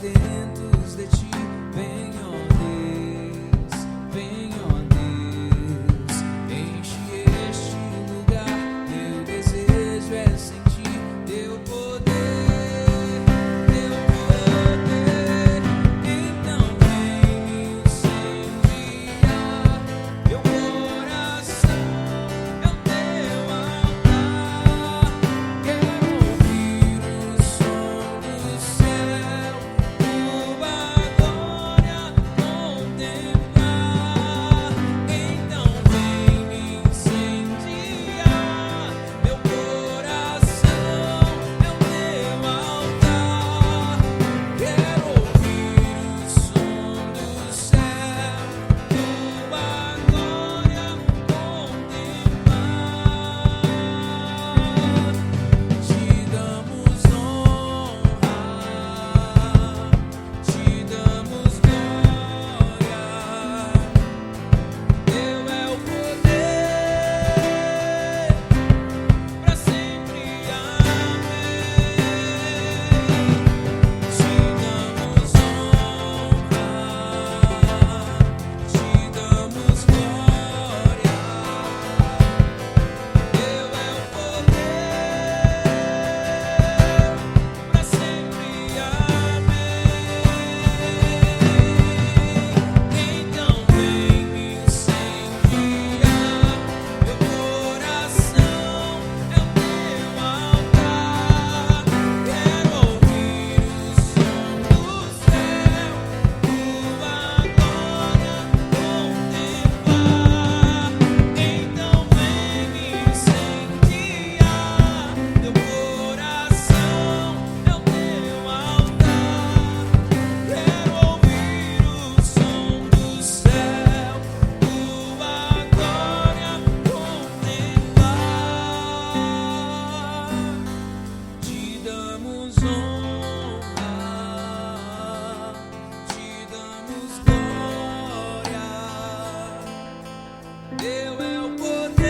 sedentos de ti, vem, ó Deus, enche este lugar. Meu desejo é sentir teu poder, então vem me incendiar. Meu coração é o teu altar, quero ouvir o som do céu, tua glória contemplar. Então vem me incendiar. Meu coração é o teu altar, quero ouvir o som do céu, tua glória contemplar. Te damos honra, te damos glória. Teu é o poder pra sempre. Amém. Te damos honra, te damos glória. Teu é o poder pra sempre. Amém. Então vem me incendiar. Meu coração é o teu altar, quero ouvir o som do céu, tua glória contemplar. Então vem me incendiar. Meu coração é o teu altar, quero ouvir o som do céu, tua glória contemplar. Te damos honra, te damos glória. Teu é o poder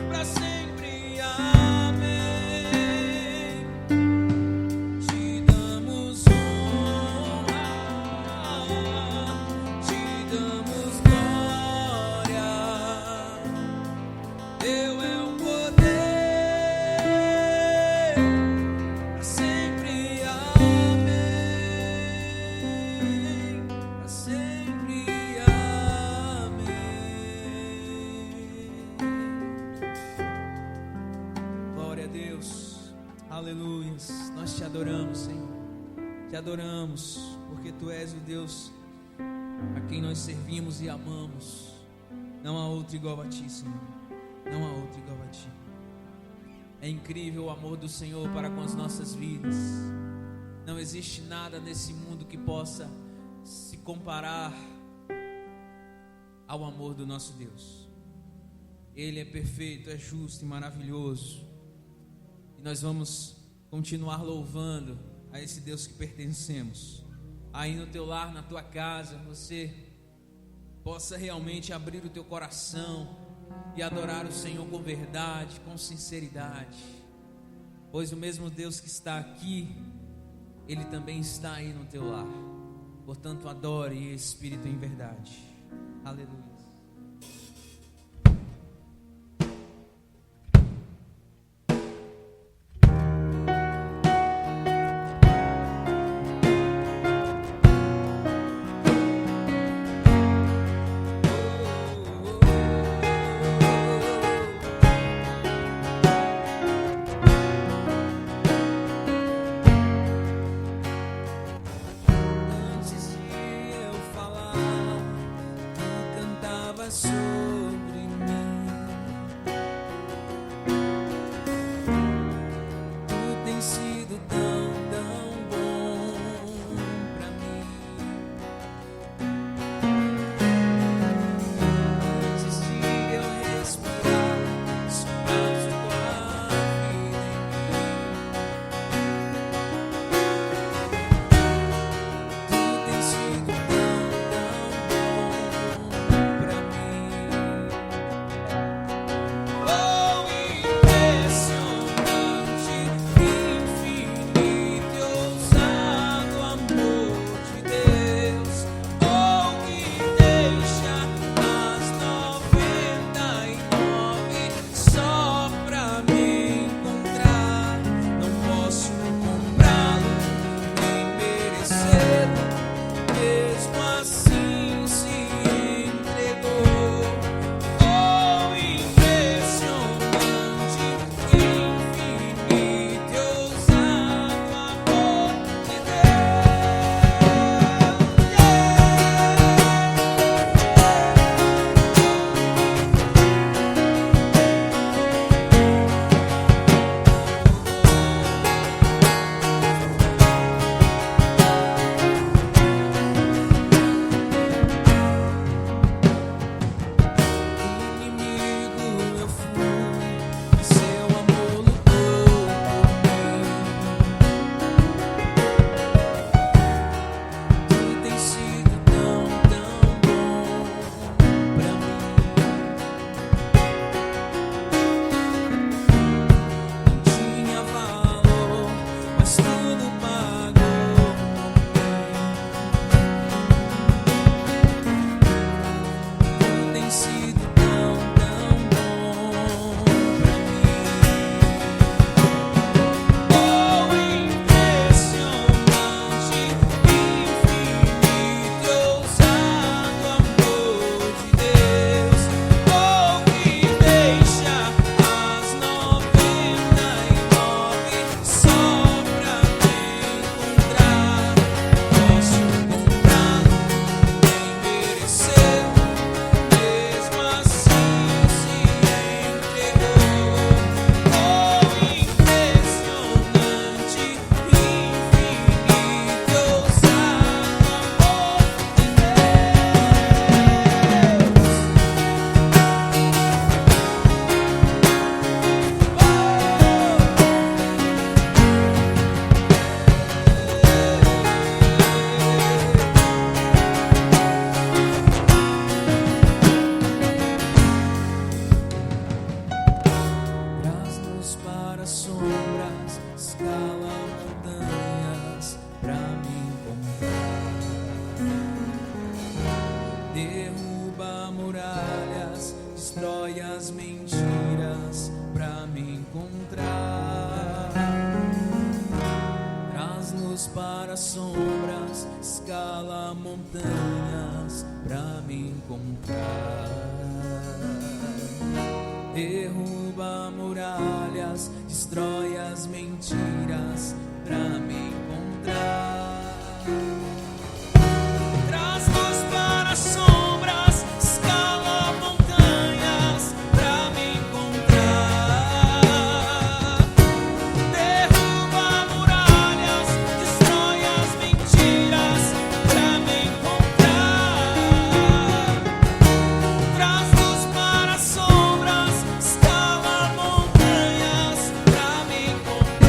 pra sempre. Amém. Te damos honra, te damos glória. Teu é o poder pra sempre. Amém. Pra sempre. Amém. Glória a Deus. Aleluias. Nós te adoramos, Senhor. Te adoramos porque tu és o Deus a quem nós servimos e amamos. Não há outro igual a ti, Senhor. Não há outro igual a ti. É incrível o amor do Senhor para com as nossas vidas. Não existe nada nesse mundo que possa se comparar ao amor do nosso Deus. Ele é perfeito, é justo e maravilhoso. E nós vamos continuar louvando a esse Deus que pertencemos. Aí no teu lar, na tua casa, você possa realmente abrir o teu coração e adorar o Senhor com verdade, com sinceridade, pois o mesmo Deus que está aqui, Ele também está aí no teu lar. Portanto, adore em espírito e em verdade. Aleluia. Antes de eu falar, tu sombras, escala montanhas pra me encontrar. Derruba muralhas, destrói as mentiras pra me encontrar. Traz luz para as sombras, escala montanhas pra me encontrar. Derruba muralhas, destrói as mentiras pra me encontrar. Traz luz para as sombras, escala montanhas pra me encontrar.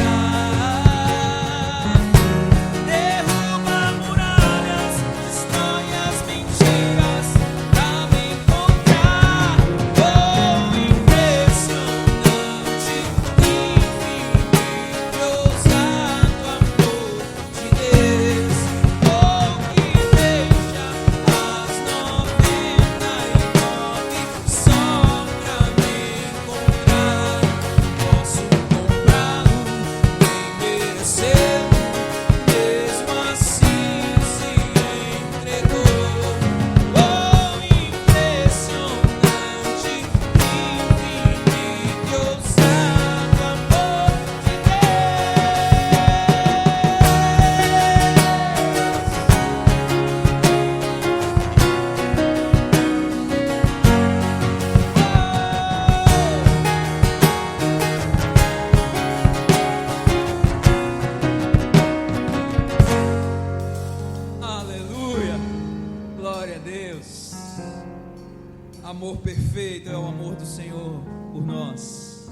Derruba muralhas, destrói as mentiras pra me encontrar. Oh, impressionante, infinito, ousado amor de Deus. Oh, que deixa as 99 só pra me encontrar. Posso comprá-lo, nem merecê-lo, mesmo assim se entregou. Oh, impressionante, infinito, ousado amor de Aleluia, glória a Deus. Amor perfeito é o amor do Senhor por nós.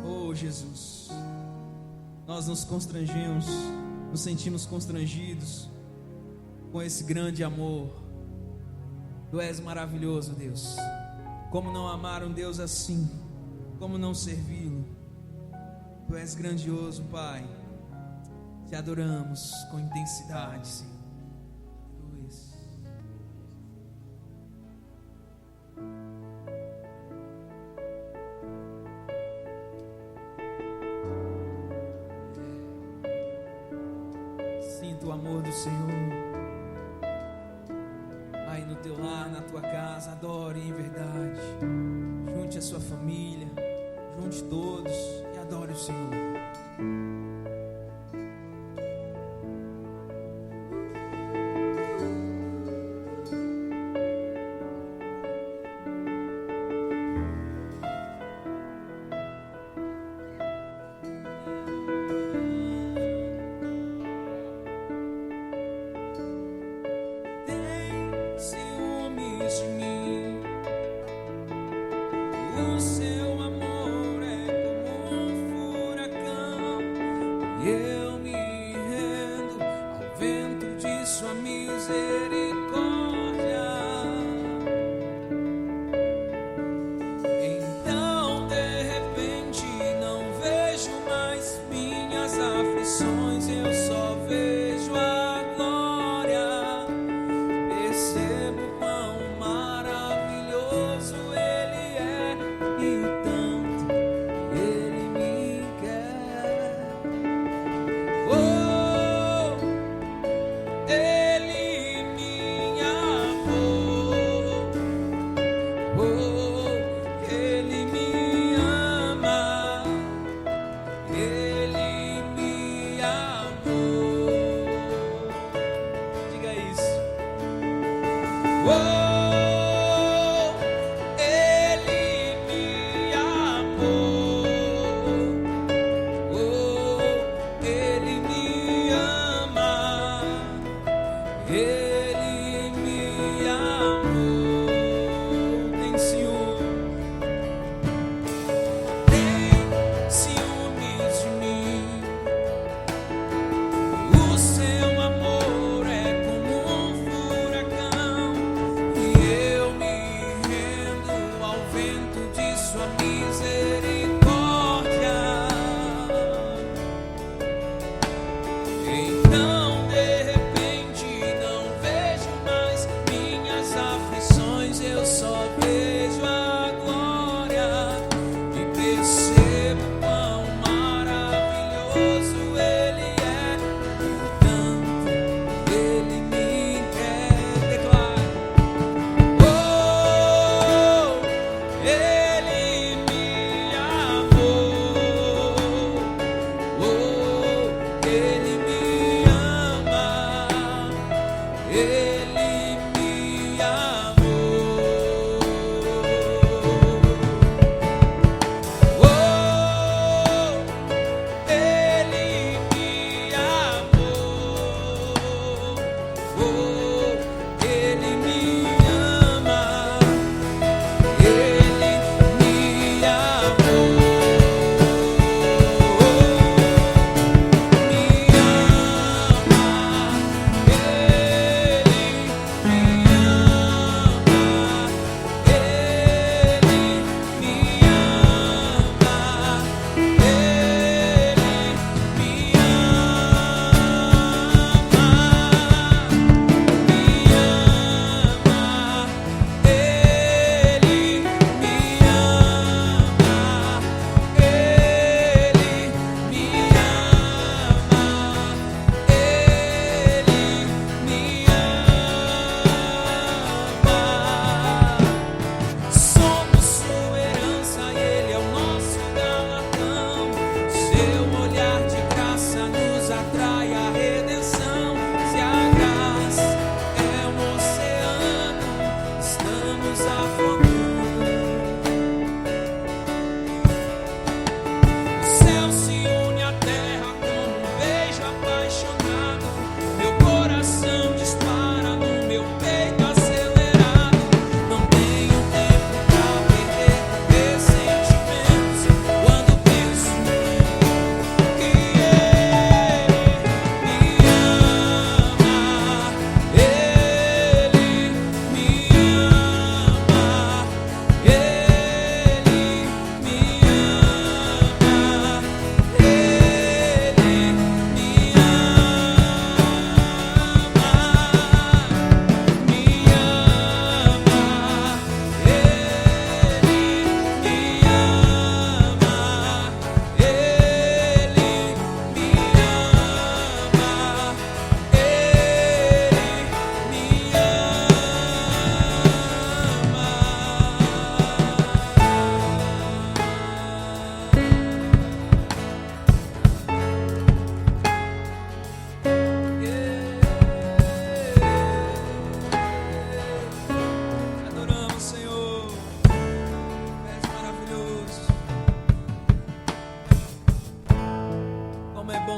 Oh Jesus, nós nos constrangemos, nos sentimos constrangidos com esse grande amor. Tu és maravilhoso, Deus. Como não amar um Deus assim? Como não servi-lo? Tu és grandioso, Pai. Te adoramos com intensidade, Senhor. Aleluia. Sinta o amor do Senhor. Aí no teu lar, na tua casa, adore em verdade. Junte a sua família, junte todos e adore o Senhor. Tem ciúmes de mim, o seu amor é como um furacão,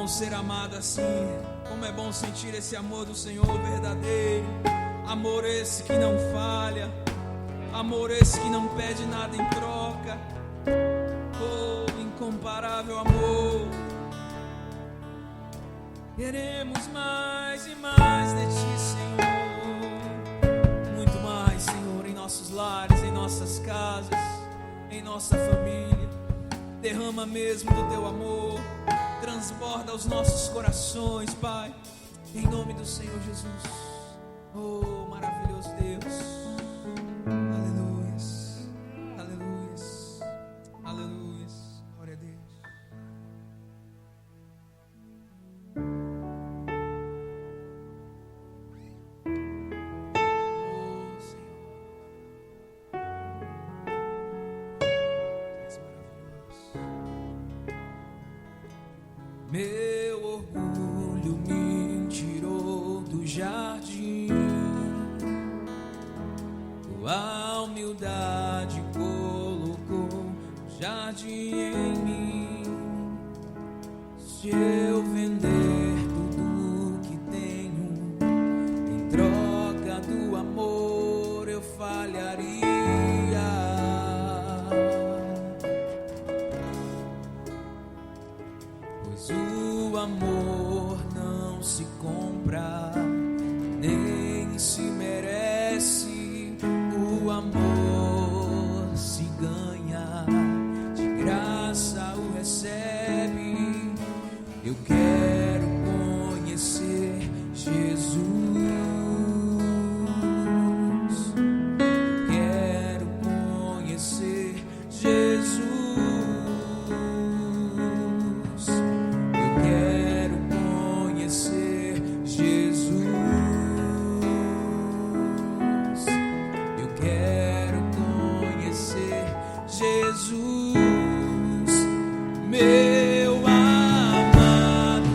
bom ser amado assim. Como é bom sentir esse amor do Senhor verdadeiro. Amor esse que não falha. Amor esse que não pede nada em troca. Oh, incomparável amor. Queremos mais e mais de Ti, Senhor. Muito mais, Senhor, em nossos lares, em nossas casas, em nossa família. Derrama mesmo do Teu amor. Transborda os nossos corações, Pai, em nome do Senhor Jesus. Oh, maravilhoso Deus. Aleluias, aleluias, aleluias. Glória a Deus. Oh, Senhor, és maravilhoso. Meu orgulho me tirou do jardim, tua humildade colocou o jardim em mim. Se eu vender tudo que tenho em troca do amor, eu falharia. Pois o amor não se compra, nem se merece. O amor se ganha, de graça o recebe. Eu quero conhecer Jesus. Quero conhecer Jesus. Eu quero conhecer Jesus. Eu quero conhecer Jesus, meu amado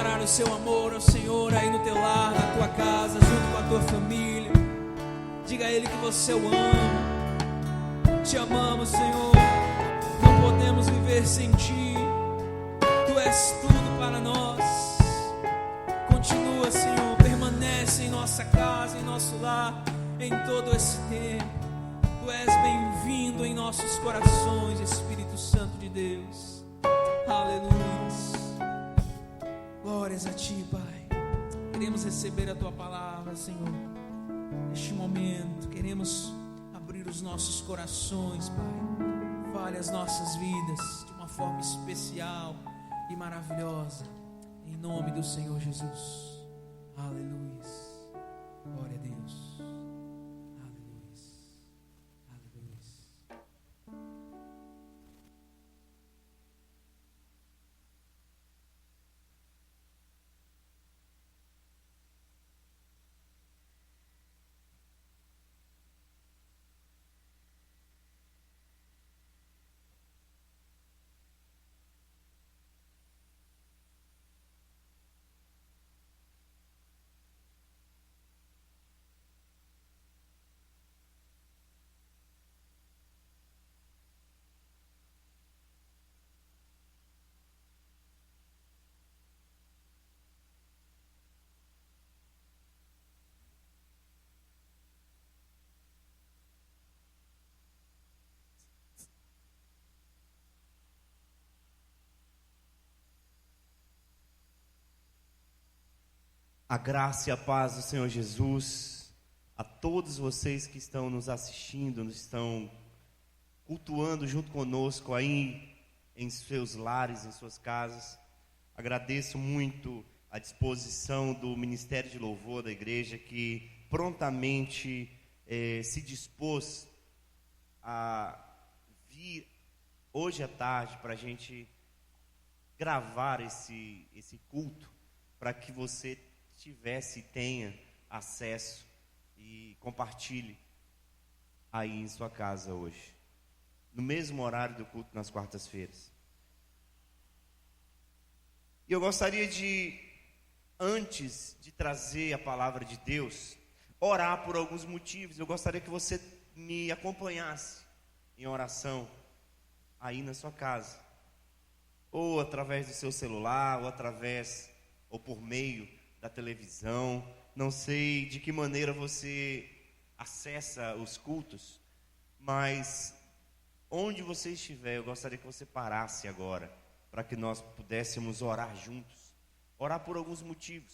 declarar o seu amor ao Senhor aí no teu lar, na tua casa, junto com a tua família. Diga a Ele que você o ama. Te amamos, Senhor. Não podemos viver sem Ti. Tu és tudo para nós. Continua, Senhor, permanece em nossa casa, em nosso lar, em todo esse tempo. Tu és bem-vindo em nossos corações, Espírito Santo de Deus. Aleluia. Glórias a Ti, Pai. Queremos receber a Tua palavra, Senhor. Neste momento, queremos abrir os nossos corações, Pai. Fale as nossas vidas de uma forma especial e maravilhosa. Em nome do Senhor Jesus. Aleluia. Glória a Deus. Aleluia. Aleluia. A graça e a paz do Senhor Jesus, a todos vocês que estão nos assistindo, nos estão cultuando junto conosco aí em seus lares, em suas casas. Agradeço muito a disposição do Ministério de Louvor da igreja, que prontamente se dispôs a vir hoje à tarde para a gente gravar esse culto, para que você tivesse e tenha acesso e compartilhe aí em sua casa hoje, no mesmo horário do culto nas quartas-feiras. E eu gostaria de, antes de trazer a palavra de Deus, orar por alguns motivos. Eu gostaria que você me acompanhasse em oração aí na sua casa, ou através do seu celular, ou por meio da televisão. Não sei de que maneira você acessa os cultos, mas onde você estiver, eu gostaria que você parasse agora, para que nós pudéssemos orar juntos. Orar por alguns motivos.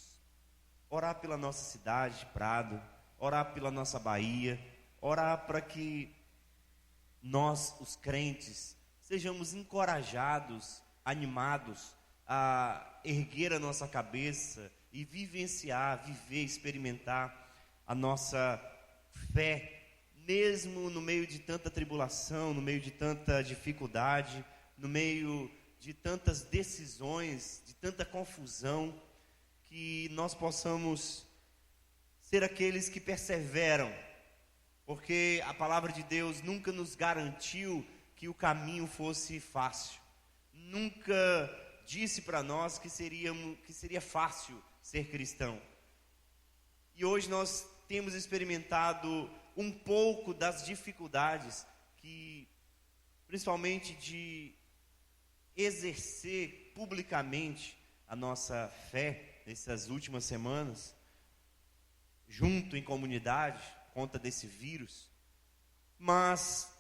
Orar pela nossa cidade, Prado. Orar pela nossa Bahia. Orar para que nós, os crentes, sejamos encorajados, animados a erguer a nossa cabeça e vivenciar, viver, experimentar a nossa fé, mesmo no meio de tanta tribulação, no meio de tanta dificuldade, no meio de tantas decisões, de tanta confusão, que nós possamos ser aqueles que perseveram, porque a palavra de Deus nunca nos garantiu que o caminho fosse fácil, nunca disse para nós que seria fácil ser cristão. E hoje nós temos experimentado um pouco das dificuldades que, principalmente de exercer publicamente a nossa fé nessas últimas semanas, junto em comunidade, por conta desse vírus. Mas,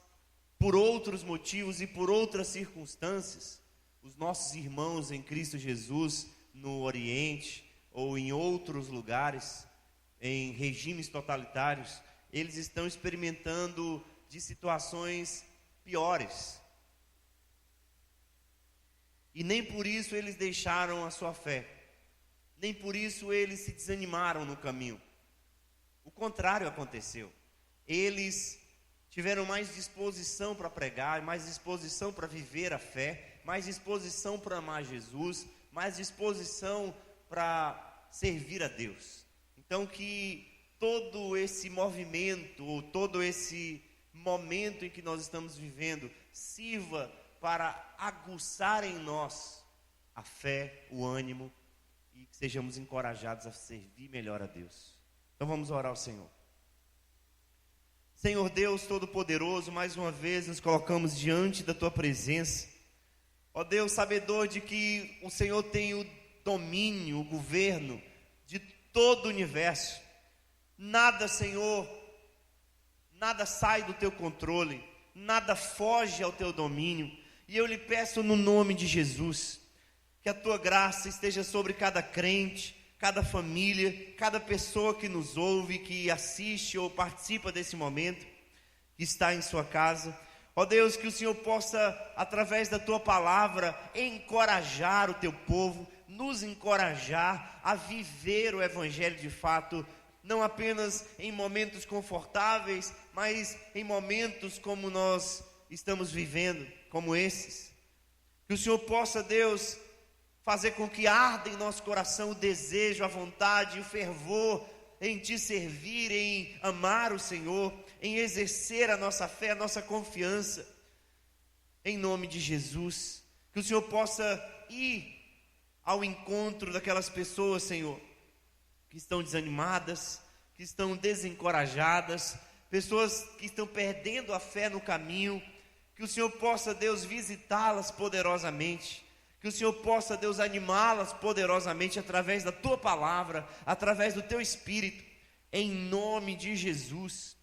por outros motivos e por outras circunstâncias, os nossos irmãos em Cristo Jesus no Oriente ou em outros lugares, em regimes totalitários, eles estão experimentando de situações piores. E nem por isso eles deixaram a sua fé, nem por isso eles se desanimaram no caminho. O contrário aconteceu. Eles tiveram mais disposição para pregar, mais disposição para viver a fé, mais disposição para amar Jesus, mais disposição para servir a Deus. Então que todo esse movimento, todo esse momento em que nós estamos vivendo, sirva para aguçar em nós a fé, o ânimo e que sejamos encorajados a servir melhor a Deus. Então vamos orar ao Senhor. Senhor Deus Todo-Poderoso, mais uma vez nos colocamos diante da Tua presença. Ó Deus, sabedor de que o Senhor tem o domínio, o governo de todo o universo. Nada, Senhor, nada sai do Teu controle, nada foge ao Teu domínio. E eu lhe peço no nome de Jesus, que a Tua graça esteja sobre cada crente, cada família, cada pessoa que nos ouve, que assiste ou participa desse momento, que está em sua casa. Ó Deus, que o Senhor possa, através da Tua palavra, encorajar o Teu povo, nos encorajar a viver o Evangelho de fato, não apenas em momentos confortáveis, mas em momentos como nós estamos vivendo, como esses. Que o Senhor possa, Deus, fazer com que arda em nosso coração o desejo, a vontade, o fervor em Te servir, em amar o Senhor, em exercer a nossa fé, a nossa confiança, em nome de Jesus. Que o Senhor possa ir ao encontro daquelas pessoas, Senhor, que estão desanimadas, que estão desencorajadas, pessoas que estão perdendo a fé no caminho. Que o Senhor possa, Deus, visitá-las poderosamente. Que o Senhor possa, Deus, animá-las poderosamente através da Tua palavra, através do Teu Espírito, em nome de Jesus.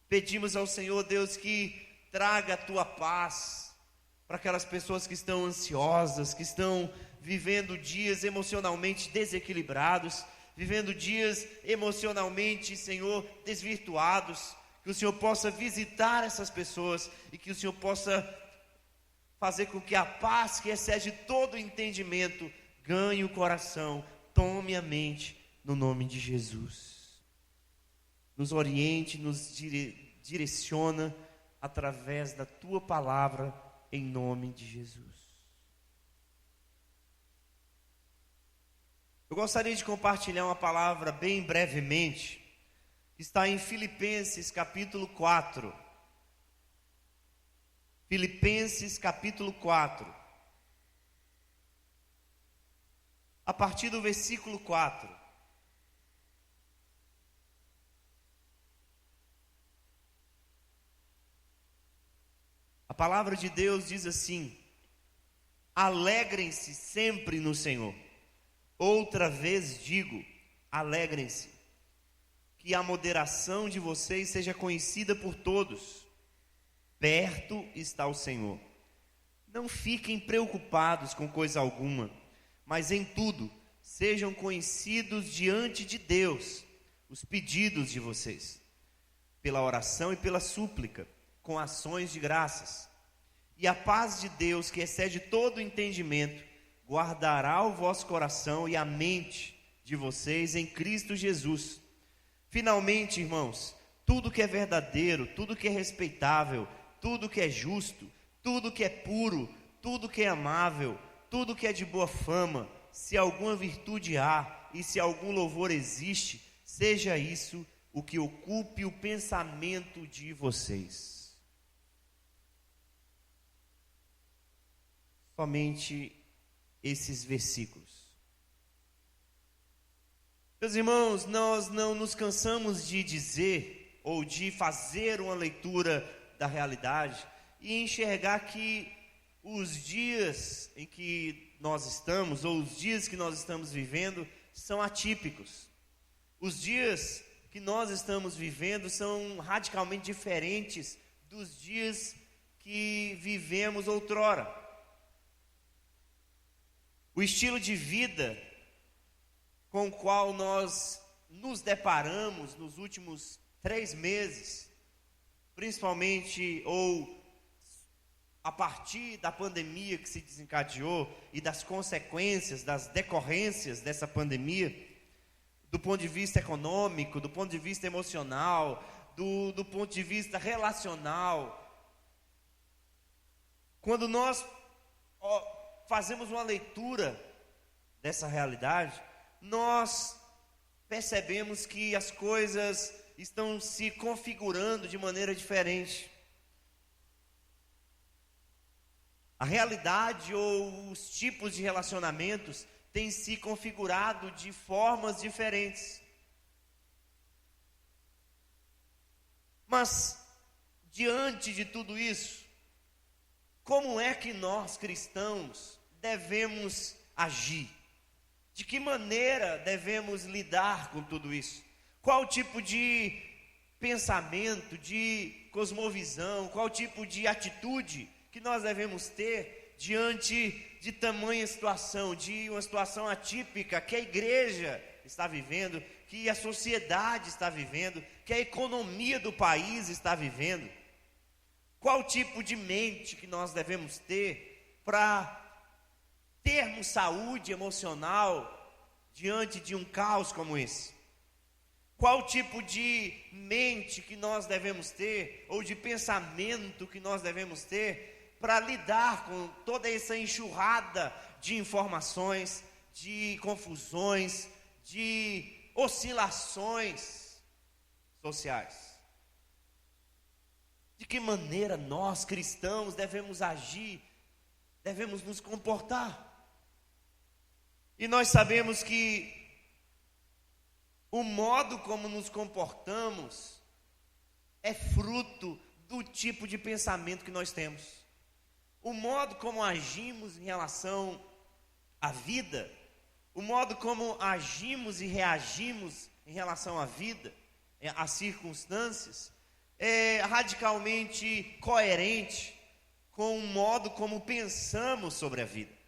Pedimos ao Senhor, Deus, que traga a Tua paz para aquelas pessoas que estão ansiosas, que estão vivendo dias emocionalmente desequilibrados, vivendo dias emocionalmente, Senhor, desvirtuados. Que o Senhor possa visitar essas pessoas e que o Senhor possa fazer com que a paz que excede todo o entendimento ganhe o coração, tome a mente, no nome de Jesus. Nos oriente, nos direciona através da Tua palavra, em nome de Jesus. Eu gostaria de compartilhar uma palavra bem brevemente, que está em Filipenses capítulo 4. Filipenses capítulo 4, a partir do versículo 4. A palavra de Deus diz assim: alegrem-se sempre no Senhor. Outra vez digo, alegrem-se. Que a moderação de vocês seja conhecida por todos. Perto está o Senhor. Não fiquem preocupados com coisa alguma, mas em tudo sejam conhecidos diante de Deus os pedidos de vocês, pela oração e pela súplica, com ações de graças. E a paz de Deus, que excede todo o entendimento, guardará o vosso coração e a mente de vocês em Cristo Jesus. Finalmente, irmãos, tudo que é verdadeiro, tudo que é respeitável, tudo que é justo, tudo que é puro, tudo que é amável, tudo que é de boa fama, se alguma virtude há e se algum louvor existe, seja isso o que ocupe o pensamento de vocês. Somente esses versículos. Meus irmãos, nós não nos cansamos de dizer ou de fazer uma leitura da realidade e enxergar que os dias em que nós estamos, ou os dias que nós estamos vivendo, são atípicos. Os dias que nós estamos vivendo são radicalmente diferentes dos dias que vivemos outrora. O estilo de vida com o qual nós nos deparamos nos últimos 3 meses, principalmente ou a partir da pandemia que se desencadeou e das consequências, das decorrências dessa pandemia, do ponto de vista econômico, do ponto de vista emocional, do ponto de vista relacional. Quando nós fazemos uma leitura dessa realidade, nós percebemos que as coisas estão se configurando de maneira diferente. A realidade ou os tipos de relacionamentos tem se configurado de formas diferentes. Mas, diante de tudo isso, como é que nós cristãos devemos agir? De que maneira devemos lidar com tudo isso? Qual tipo de pensamento, de cosmovisão, qual tipo de atitude que nós devemos ter diante de tamanha situação, de uma situação atípica que a igreja está vivendo, que a sociedade está vivendo, que a economia do país está vivendo? Qual tipo de mente que nós devemos ter para termos saúde emocional diante de um caos como esse? Qual tipo de mente que nós devemos ter, ou de pensamento que nós devemos ter, para lidar com toda essa enxurrada de informações, de confusões, de oscilações sociais? De que maneira nós, cristãos, devemos agir, devemos nos comportar? E nós sabemos que o modo como nos comportamos é fruto do tipo de pensamento que nós temos. O modo como agimos em relação à vida, o modo como agimos e reagimos em relação à vida, às circunstâncias, é radicalmente coerente com o modo como pensamos sobre a vida.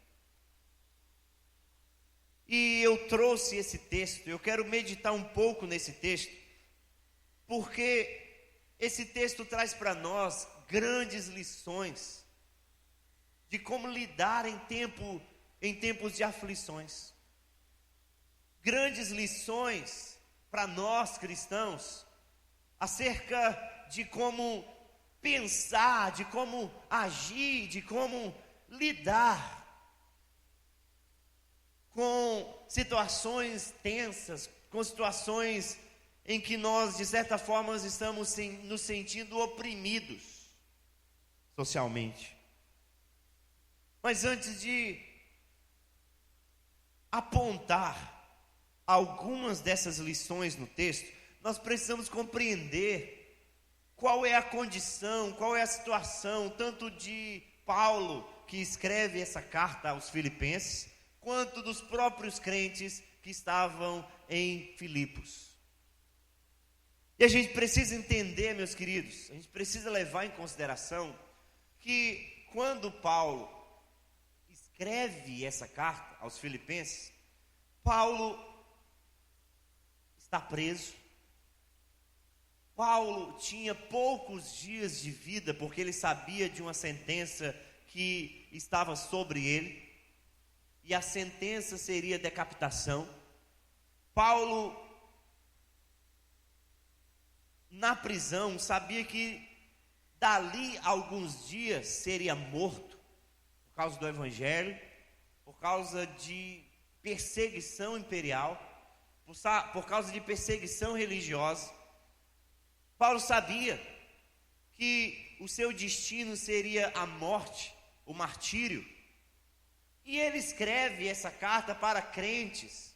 E eu trouxe esse texto, eu quero meditar um pouco nesse texto, porque esse texto traz para nós grandes lições de como lidar em tempos de aflições. Grandes lições para nós cristãos acerca de como pensar, de como agir, de como lidar com situações tensas, com situações em que nós, de certa forma, estamos nos sentindo oprimidos socialmente. Mas antes de apontar algumas dessas lições no texto, nós precisamos compreender qual é a condição, qual é a situação, tanto de Paulo, que escreve essa carta aos Filipenses, quanto dos próprios crentes que estavam em Filipos. E a gente precisa entender, meus queridos, a gente precisa levar em consideração que quando Paulo escreve essa carta aos Filipenses, Paulo está preso. Paulo tinha poucos dias de vida, porque ele sabia de uma sentença que estava sobre ele, e a sentença seria decapitação. Paulo, na prisão, sabia que dali a alguns dias seria morto, por causa do evangelho, por causa de perseguição imperial, por causa de perseguição religiosa. Paulo sabia que o seu destino seria a morte, o martírio. E ele escreve essa carta para crentes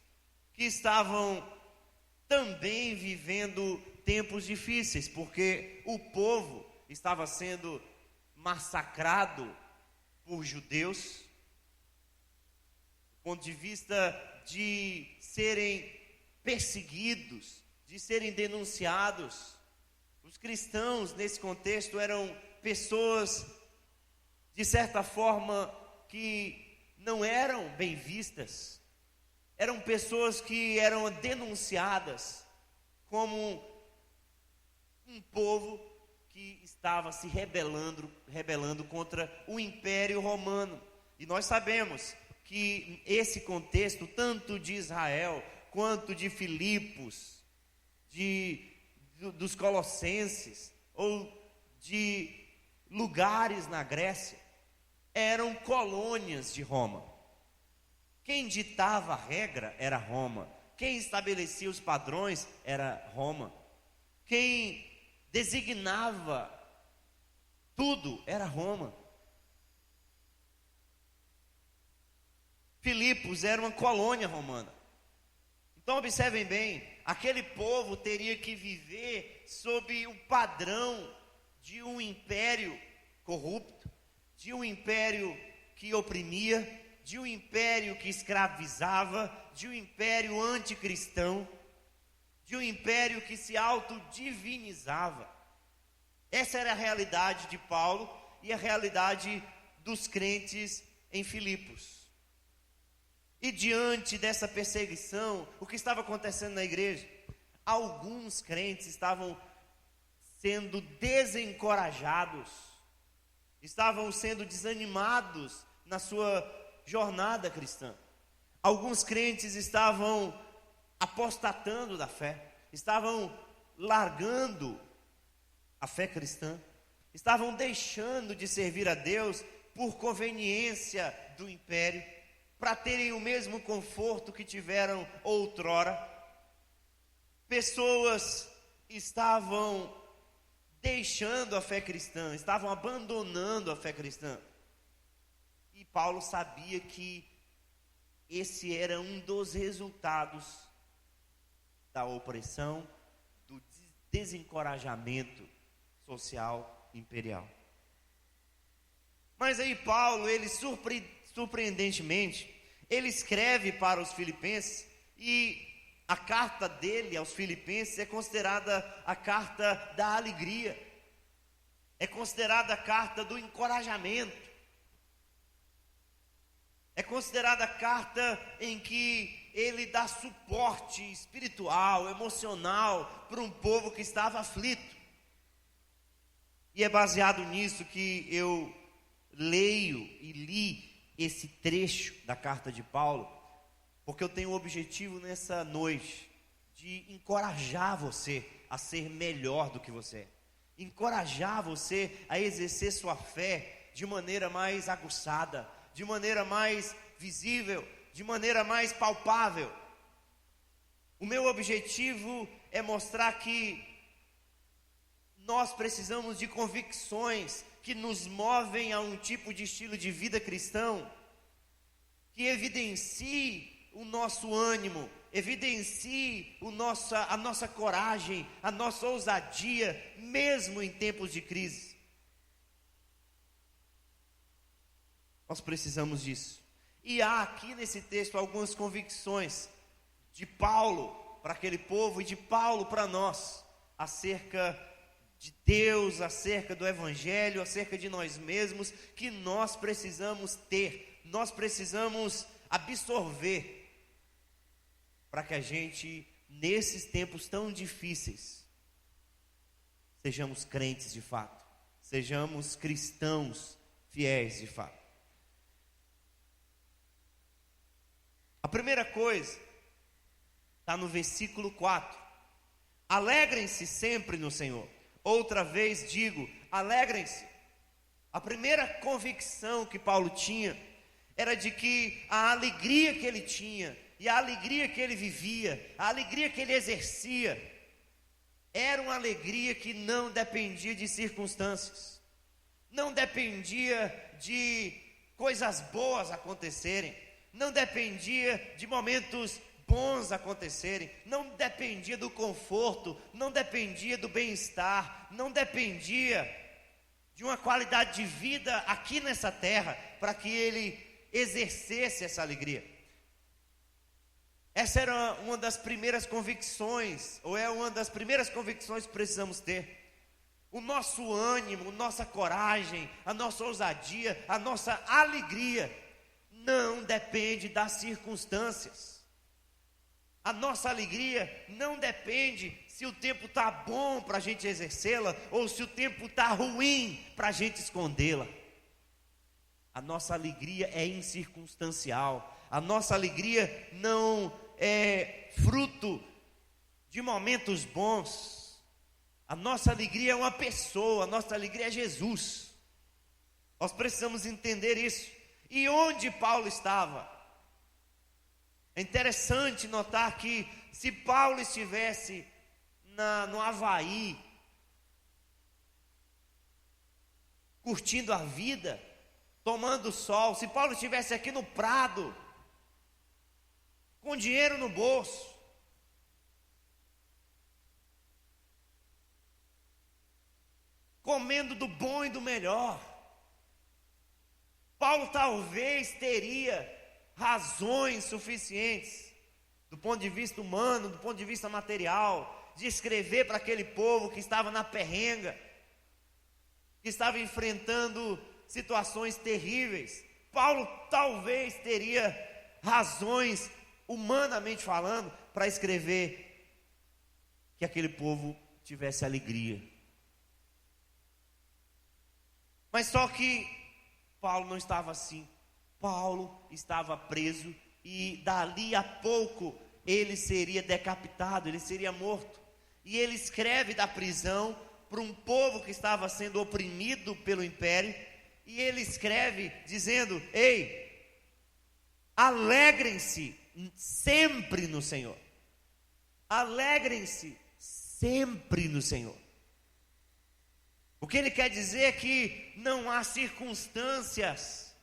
que estavam também vivendo tempos difíceis, porque o povo estava sendo massacrado por judeus, do ponto de vista de serem perseguidos, de serem denunciados. Os cristãos, nesse contexto, eram pessoas, de certa forma, que não eram bem vistas, eram pessoas que eram denunciadas como um povo que estava se rebelando contra o Império Romano. E nós sabemos que esse contexto, tanto de Israel, quanto de Filipos, dos Colossenses, ou de lugares na Grécia, eram colônias de Roma. Quem ditava a regra era Roma. Quem estabelecia os padrões era Roma. Quem designava tudo era Roma. Filipos era uma colônia romana. Então observem bem, aquele povo teria que viver sob o padrão de um império corrupto, de um império que oprimia, de um império que escravizava, de um império anticristão, de um império que se autodivinizava. Essa era a realidade de Paulo e a realidade dos crentes em Filipos. E diante dessa perseguição, o que estava acontecendo na igreja? Alguns crentes estavam sendo desencorajados, estavam sendo desanimados na sua jornada cristã. Alguns crentes estavam apostatando da fé, estavam largando a fé cristã, estavam deixando de servir a Deus por conveniência do império, para terem o mesmo conforto que tiveram outrora. Pessoas estavam deixando a fé cristã, estavam abandonando a fé cristã. E Paulo sabia que esse era um dos resultados da opressão, do desencorajamento social imperial. Mas aí Paulo, ele surpreendentemente, ele escreve para os filipenses, e a carta dele aos filipenses é considerada a carta da alegria, é considerada a carta do encorajamento, é considerada a carta em que ele dá suporte espiritual, emocional para um povo que estava aflito. E é baseado nisso que eu leio e li esse trecho da carta de Paulo, porque eu tenho o objetivo nessa noite de encorajar você a ser melhor do que você é, encorajar você a exercer sua fé de maneira mais aguçada, de maneira mais visível, de maneira mais palpável. O meu objetivo é mostrar que nós precisamos de convicções que nos movem a um tipo de estilo de vida cristão, que evidencie o nosso ânimo, evidencie a nossa coragem, a nossa ousadia, mesmo em tempos de crise. Nós precisamos disso. E há aqui nesse texto algumas convicções de Paulo para aquele povo e de Paulo para nós, acerca de Deus, acerca do Evangelho, acerca de nós mesmos, que nós precisamos ter, nós precisamos absorver, para que a gente, nesses tempos tão difíceis, sejamos crentes de fato, sejamos cristãos fiéis de fato. A primeira coisa está no versículo 4. Alegrem-se sempre no Senhor. Outra vez digo, alegrem-se. A primeira convicção que Paulo tinha era de que a alegria que ele tinha, e a alegria que ele vivia, a alegria que ele exercia, era uma alegria que não dependia de circunstâncias, não dependia de coisas boas acontecerem, não dependia de momentos bons acontecerem, não dependia do conforto, não dependia do bem-estar, não dependia de uma qualidade de vida aqui nessa terra, para que ele exercesse essa alegria. Essa era uma das primeiras convicções, ou é uma das primeiras convicções que precisamos ter. O nosso ânimo, nossa coragem, a nossa ousadia, a nossa alegria não depende das circunstâncias. A nossa alegria não depende se o tempo está bom para a gente exercê-la, ou se o tempo está ruim para a gente escondê-la. A nossa alegria é incircunstancial. A nossa alegria não é fruto de momentos bons. A nossa alegria é uma pessoa, a nossa alegria é Jesus. Nós precisamos entender isso. E onde Paulo estava? É interessante notar que se Paulo estivesse no Havaí, curtindo a vida, tomando sol, se Paulo estivesse aqui no Prado, com dinheiro no bolso, comendo do bom e do melhor. Paulo talvez teria razões suficientes, do ponto de vista humano, do ponto de vista material, de escrever para aquele povo que estava na perrenga, que estava enfrentando situações terríveis. Paulo talvez teria razões, humanamente falando, para escrever que aquele povo tivesse alegria. Mas só que Paulo não estava assim. Paulo estava preso e dali a pouco ele seria decapitado, ele seria morto. E ele escreve da prisão para um povo que estava sendo oprimido pelo império, e ele escreve dizendo: ei, alegrem-se sempre no Senhor. Alegrem-se sempre no Senhor. O que ele quer dizer é que não há circunstâncias,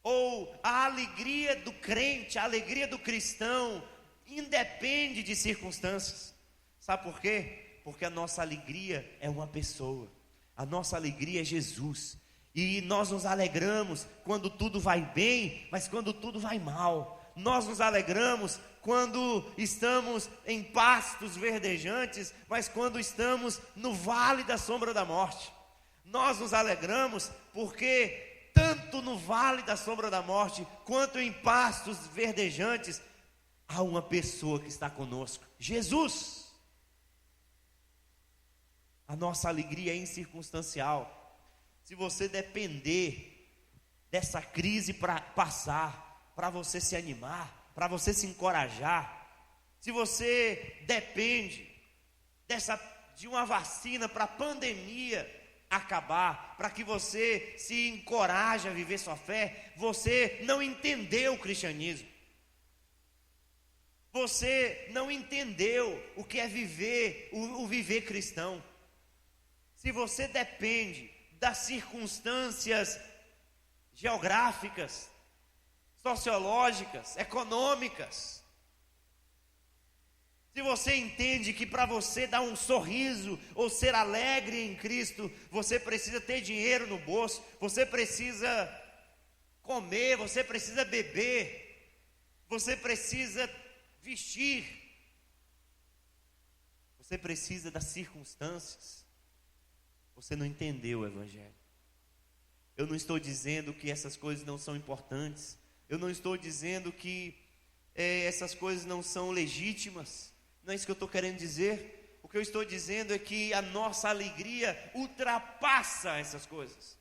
ou a alegria do crente, a alegria do cristão, independe de circunstâncias. Sabe por quê? Porque a nossa alegria é uma pessoa, a nossa alegria é Jesus. E nós nos alegramos quando tudo vai bem, mas quando tudo vai mal. Nós nos alegramos quando estamos em pastos verdejantes, mas quando estamos no vale da sombra da morte. Nós nos alegramos porque tanto no vale da sombra da morte, quanto em pastos verdejantes, há uma pessoa que está conosco, Jesus. A nossa alegria é incircunstancial. Se você depender dessa crise para passar, para você se animar, para você se encorajar, se você depende de uma vacina para a pandemia acabar, para que você se encoraje a viver sua fé, você não entendeu o cristianismo. Você não entendeu o que é viver, o viver cristão. Se você depende das circunstâncias geográficas, sociológicas, econômicas, se você entende que para você dar um sorriso ou ser alegre em Cristo, você precisa ter dinheiro no bolso, você precisa comer, você precisa beber, você precisa vestir, você precisa das circunstâncias, você não entendeu o Evangelho. Eu não estou dizendo que essas coisas não são importantes, eu não estou dizendo que essas coisas não são legítimas, não é isso que eu estou querendo dizer. O que eu estou dizendo é que a nossa alegria ultrapassa essas coisas.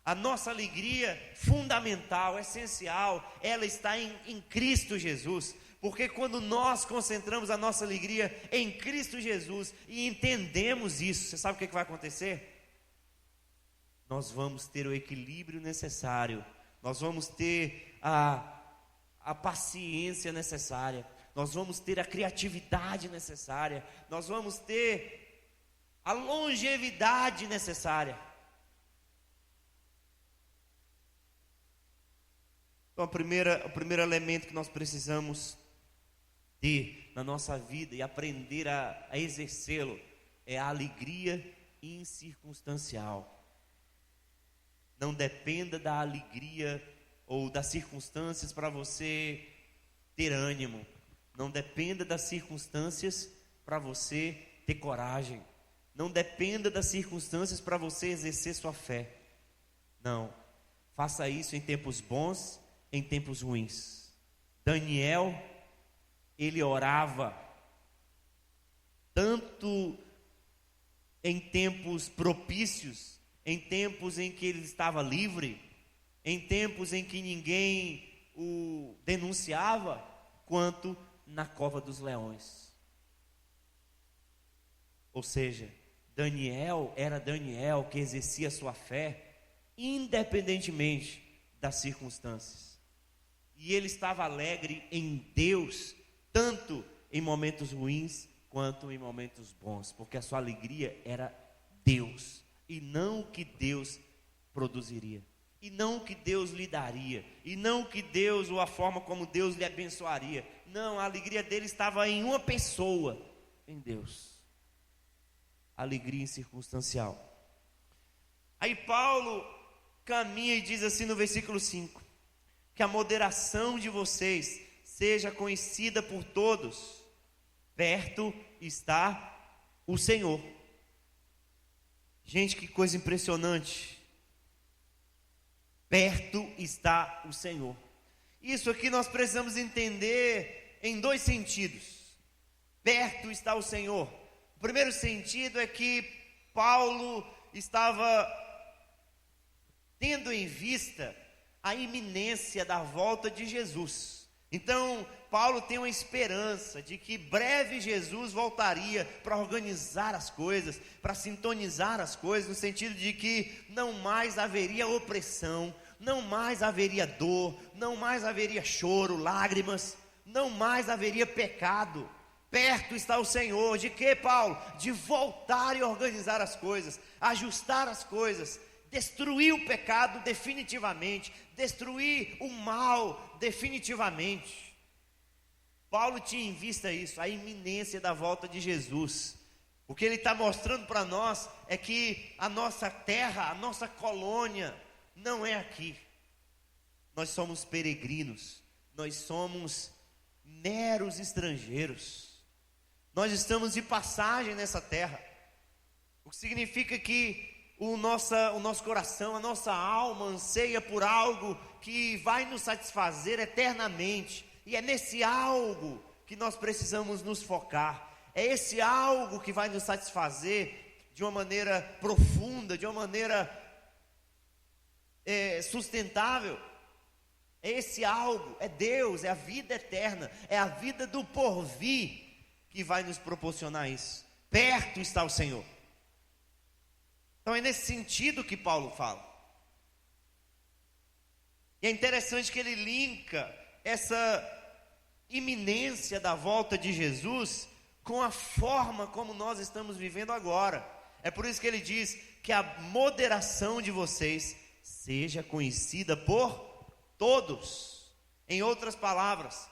A nossa alegria fundamental, essencial, ela está em Cristo Jesus. Porque quando nós concentramos a nossa alegria em Cristo Jesus e entendemos isso, você sabe o que vai acontecer? Nós vamos ter o equilíbrio necessário, nós vamos ter a paciência necessária, nós vamos ter a criatividade necessária, nós vamos ter a longevidade necessária. Então, o primeiro elemento que nós precisamos ter na nossa vida e aprender a exercê-lo é a alegria incircunstancial. Não dependa da alegria ou das circunstâncias para você ter ânimo. Não dependa das circunstâncias para você ter coragem. Não dependa das circunstâncias para você exercer sua fé. Não. Faça isso em tempos bons, em tempos ruins. Daniel, ele orava tanto em tempos propícios, em tempos em que ele estava livre, em tempos em que ninguém o denunciava, quanto na cova dos leões. Ou seja, Daniel era Daniel que exercia sua fé independentemente das circunstâncias. E ele estava alegre em Deus, tanto em momentos ruins quanto em momentos bons, porque a sua alegria era Deus e não o que Deus produziria. e não o que Deus lhe daria, e não o que Deus, ou a forma como Deus lhe abençoaria. Não, a alegria dele estava em uma pessoa, em Deus. Alegria incircunstancial. Aí Paulo caminha e diz assim no versículo 5: que a moderação de vocês seja conhecida por todos, perto está o Senhor. Gente, que coisa impressionante. Perto está o Senhor. Isso aqui nós precisamos entender em dois sentidos. Perto está o Senhor. O primeiro sentido é que Paulo estava tendo em vista a iminência da volta de Jesus. Então, Paulo tem uma esperança de que breve Jesus voltaria para organizar as coisas, para sintonizar as coisas, no sentido de que não mais haveria opressão, não mais haveria dor, não mais haveria choro, lágrimas, não mais haveria pecado. Perto está o Senhor. De que, Paulo? De voltar e organizar as coisas, ajustar as coisas, destruir o pecado definitivamente, destruir o mal definitivamente. Paulo tinha em vista isso, a iminência da volta de Jesus. O que ele está mostrando para nós é que a nossa terra, a nossa colônia, não é aqui. Nós somos peregrinos, nós somos meros estrangeiros. Nós estamos de passagem nessa terra, o que significa que o nosso coração, a nossa alma anseia por algo que vai nos satisfazer eternamente, e é nesse algo que nós precisamos nos focar. É esse algo que vai nos satisfazer de uma maneira profunda, de uma maneira sustentável. É esse algo, é Deus, é a vida eterna, é a vida do porvir que vai nos proporcionar isso. Perto está o Senhor. Então é nesse sentido que Paulo fala. E é interessante que ele linka essa iminência da volta de Jesus com a forma como nós estamos vivendo agora. É por isso que ele diz que a moderação de vocês seja conhecida por todos. Em outras palavras,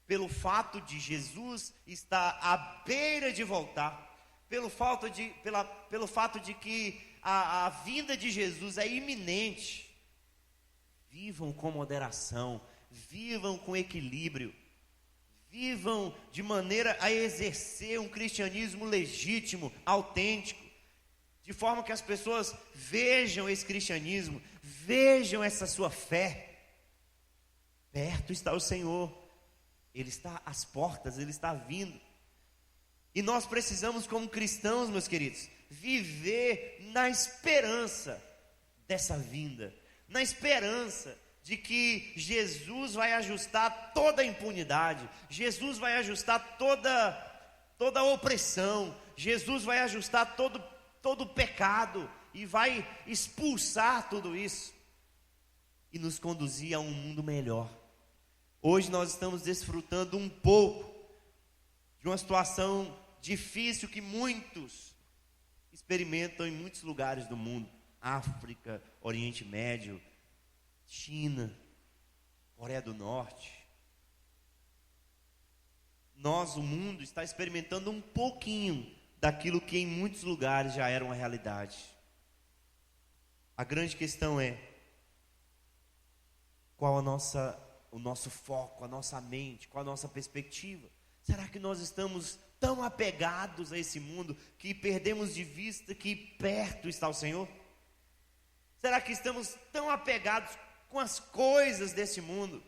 pelo fato de Jesus estar à beira de voltar, pelo fato de que a vinda de Jesus é iminente, vivam com moderação, vivam com equilíbrio, vivam de maneira a exercer um cristianismo legítimo, autêntico, de forma que as pessoas vejam esse cristianismo, vejam essa sua fé. Perto está o Senhor, Ele está às portas, Ele está vindo. E nós precisamos, como cristãos, meus queridos, viver na esperança dessa vinda, na esperança de que Jesus vai ajustar toda a impunidade, Jesus vai ajustar toda a opressão, Jesus vai ajustar todo o pecado e vai expulsar tudo isso e nos conduzir a um mundo melhor. Hoje nós estamos desfrutando um pouco de uma situação difícil que muitos experimentam em muitos lugares do mundo: África, Oriente Médio, China, Coreia do Norte. O mundo está experimentando um pouquinho daquilo que em muitos lugares já era uma realidade. A grande questão é: qual o nosso foco, a nossa mente, qual a nossa perspectiva? Será que nós estamos tão apegados a esse mundo que perdemos de vista que perto está o Senhor? Será que estamos tão apegados com as coisas desse mundo?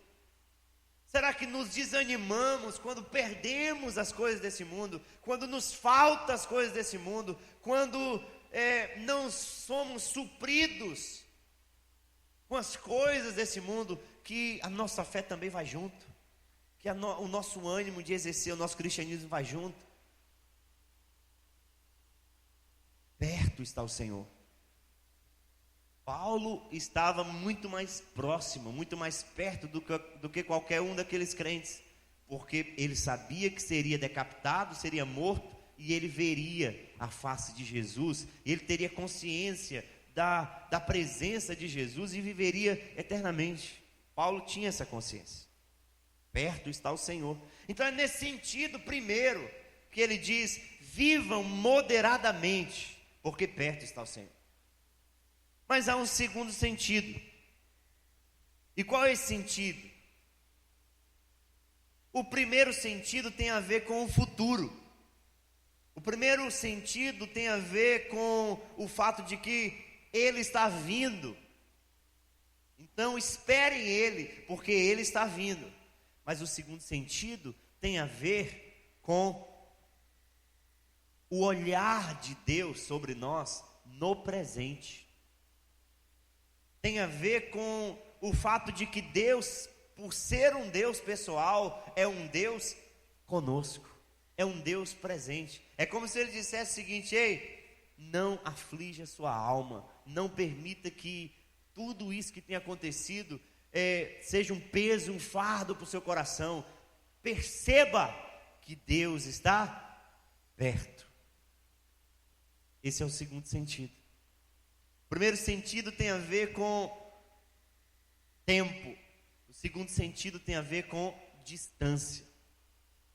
Será que nos desanimamos quando perdemos as coisas desse mundo, quando nos faltam as coisas desse mundo, quando não somos supridos com as coisas desse mundo, que a nossa fé também vai junto, que o nosso ânimo de exercer o nosso cristianismo vai junto? Perto está o Senhor. Paulo estava muito mais próximo, muito mais perto do que qualquer um daqueles crentes, porque ele sabia que seria decapitado, seria morto, e ele veria a face de Jesus, e ele teria consciência da presença de Jesus e viveria eternamente. Paulo tinha essa consciência. Perto está o Senhor. Então é nesse sentido, primeiro, que ele diz: vivam moderadamente, porque perto está o Senhor. Mas há um segundo sentido. E qual é esse sentido? O primeiro sentido tem a ver com o futuro. O primeiro sentido tem a ver com o fato de que Ele está vindo. Então esperem Ele, porque Ele está vindo. Mas o segundo sentido tem a ver com o olhar de Deus sobre nós no presente. Tem a ver com o fato de que Deus, por ser um Deus pessoal, é um Deus conosco, é um Deus presente. É como se Ele dissesse o seguinte: ei, não aflige a sua alma, não permita que tudo isso que tem acontecido seja um peso, um fardo para o seu coração. Perceba que Deus está perto. Esse é o segundo sentido. O primeiro sentido tem a ver com tempo. O segundo sentido tem a ver com distância.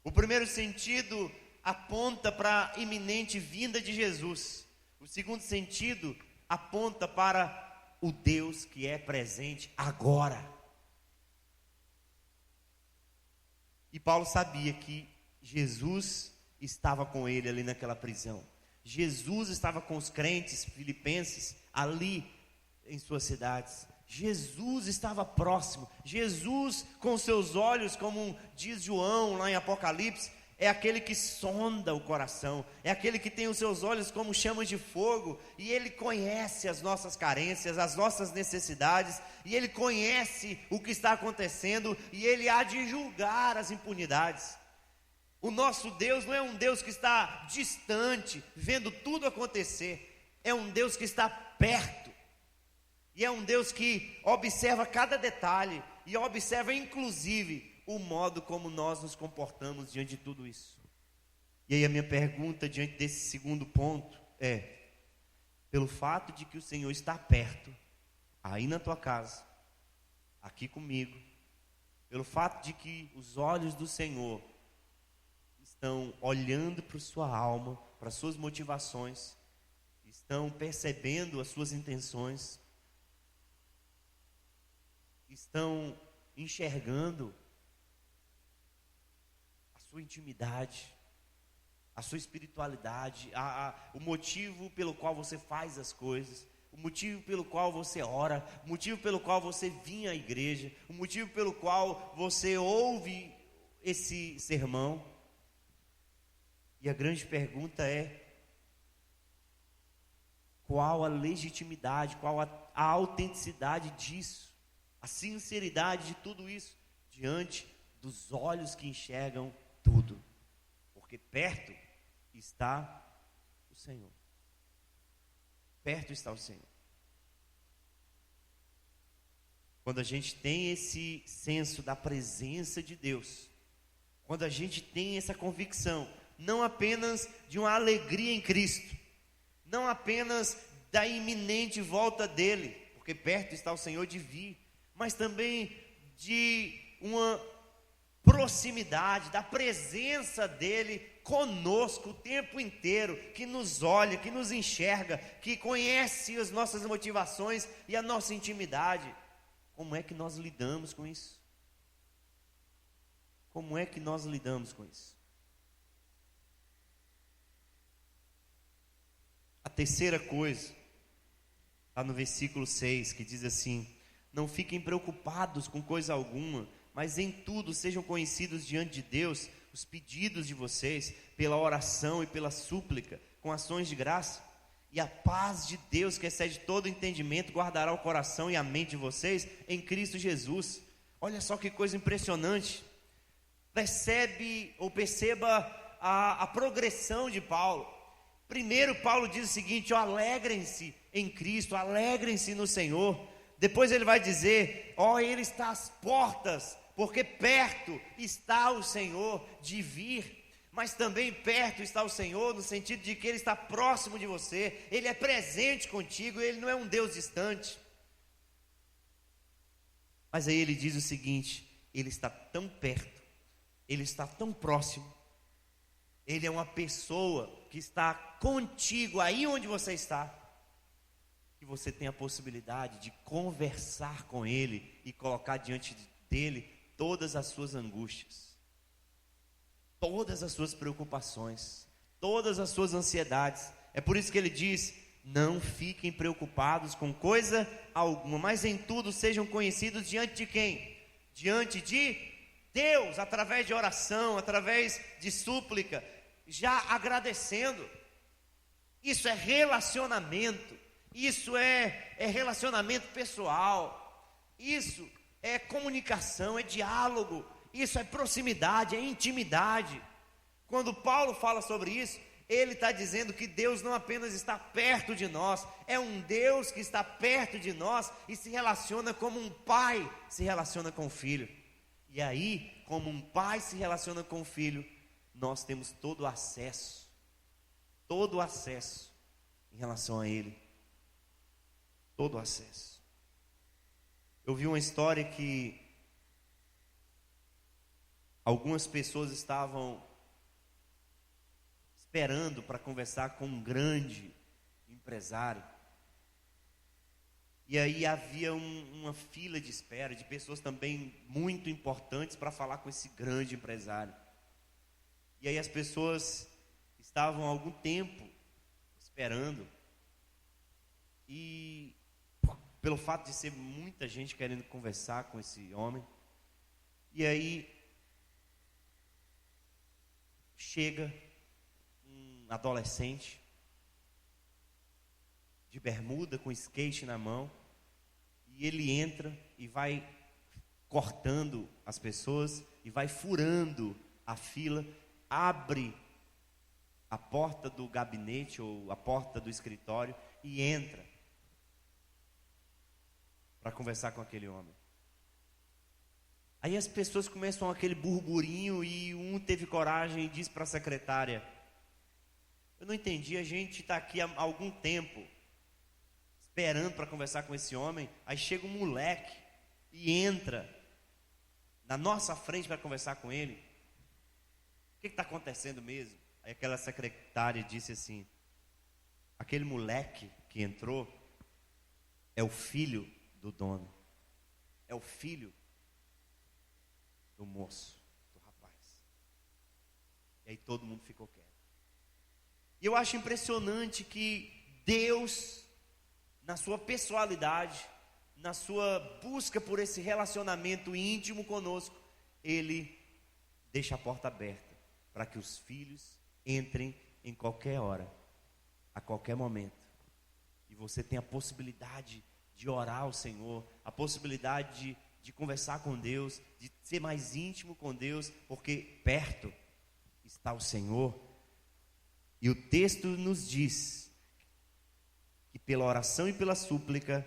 O primeiro sentido aponta para a iminente vinda de Jesus. O segundo sentido aponta para o Deus que é presente agora. E Paulo sabia que Jesus estava com ele ali naquela prisão. Jesus estava com os crentes filipenses ali em suas cidades. Jesus estava próximo. Jesus, com seus olhos, como diz João lá em Apocalipse, é aquele que sonda o coração, é aquele que tem os seus olhos como chamas de fogo, e Ele conhece as nossas carências, as nossas necessidades, e Ele conhece o que está acontecendo, e Ele há de julgar as impunidades. O nosso Deus não é um Deus que está distante, vendo tudo acontecer, é um Deus que está perto, e é um Deus que observa cada detalhe, e observa inclusive o modo como nós nos comportamos diante de tudo isso. E aí a minha pergunta diante desse segundo ponto é: pelo fato de que o Senhor está perto, aí na tua casa, aqui comigo, pelo fato de que os olhos do Senhor estão olhando para a sua alma, para as suas motivações, estão percebendo as suas intenções, estão enxergando a sua intimidade, a sua espiritualidade, o motivo pelo qual você faz as coisas, o motivo pelo qual você ora, o motivo pelo qual você vinha à igreja, o motivo pelo qual você ouve esse sermão. E a grande pergunta é: qual a legitimidade, qual a autenticidade disso, a sinceridade de tudo isso diante dos olhos que enxergam tudo? Porque perto está o Senhor. Perto está o Senhor. Quando a gente tem esse senso da presença de Deus, quando a gente tem essa convicção, não apenas de uma alegria em Cristo, não apenas da iminente volta dele, porque perto está o Senhor de vir, mas também de uma proximidade, da presença dele conosco o tempo inteiro, que nos olha, que nos enxerga, que conhece as nossas motivações e a nossa intimidade. Como é que nós lidamos com isso? Como é que nós lidamos com isso? A terceira coisa está no versículo 6, que diz assim: não fiquem preocupados com coisa alguma, mas em tudo sejam conhecidos diante de Deus os pedidos de vocês, pela oração e pela súplica, com ações de graça. E a paz de Deus, que excede todo entendimento, guardará o coração e a mente de vocês em Cristo Jesus. Olha só que coisa impressionante. Perceba a progressão de Paulo. Primeiro Paulo diz o seguinte: alegrem-se em Cristo, alegrem-se no Senhor. Depois ele vai dizer: ele está às portas, porque perto está o Senhor de vir. mas também perto está o Senhor, no sentido de que Ele está próximo de você, Ele é presente contigo, Ele não é um Deus distante. Mas aí Ele diz o seguinte: Ele está tão perto, Ele está tão próximo, Ele é uma pessoa que está contigo aí onde você está, que você tem a possibilidade de conversar com Ele e colocar diante dEle todas as suas angústias, todas as suas preocupações, todas as suas ansiedades. É por isso que Ele diz: não fiquem preocupados com coisa alguma, mas em tudo sejam conhecidos diante de quem? Diante de Deus, através de oração, através de súplica, já agradecendo. Isso é relacionamento, isso é relacionamento pessoal, isso é comunicação, é diálogo, isso é proximidade, é intimidade. Quando Paulo fala sobre isso, ele está dizendo que Deus não apenas está perto de nós, é um Deus que está perto de nós e se relaciona como um pai se relaciona com o filho. E aí, como um pai se relaciona com o filho, nós temos todo o acesso em relação a Ele, todo o acesso. Eu vi uma história que algumas pessoas estavam esperando para conversar com um grande empresário, e aí havia uma fila de espera de pessoas também muito importantes para falar com esse grande empresário. E aí as pessoas estavam há algum tempo esperando, e pelo fato de ser muita gente querendo conversar com esse homem, e aí chega um adolescente de bermuda com skate na mão, e ele entra e vai cortando as pessoas e vai furando a fila, abre a porta do gabinete ou a porta do escritório e entra para conversar com aquele homem. Aí as pessoas começam aquele burburinho e um teve coragem e disse para a secretária: eu não entendi, a gente está aqui há algum tempo esperando para conversar com esse homem, aí chega um moleque e entra na nossa frente para conversar com ele. O que está acontecendo mesmo? Aí aquela secretária disse assim: aquele moleque que entrou é o filho do dono, é o filho do moço, do rapaz. E aí todo mundo ficou quieto. E eu acho impressionante que Deus, na sua pessoalidade, na sua busca por esse relacionamento íntimo conosco, Ele deixa a porta aberta para que os filhos entrem em qualquer hora, a qualquer momento. E você tem a possibilidade de orar ao Senhor, a possibilidade de conversar com Deus, de ser mais íntimo com Deus, porque perto está o Senhor. E o texto nos diz que pela oração e pela súplica,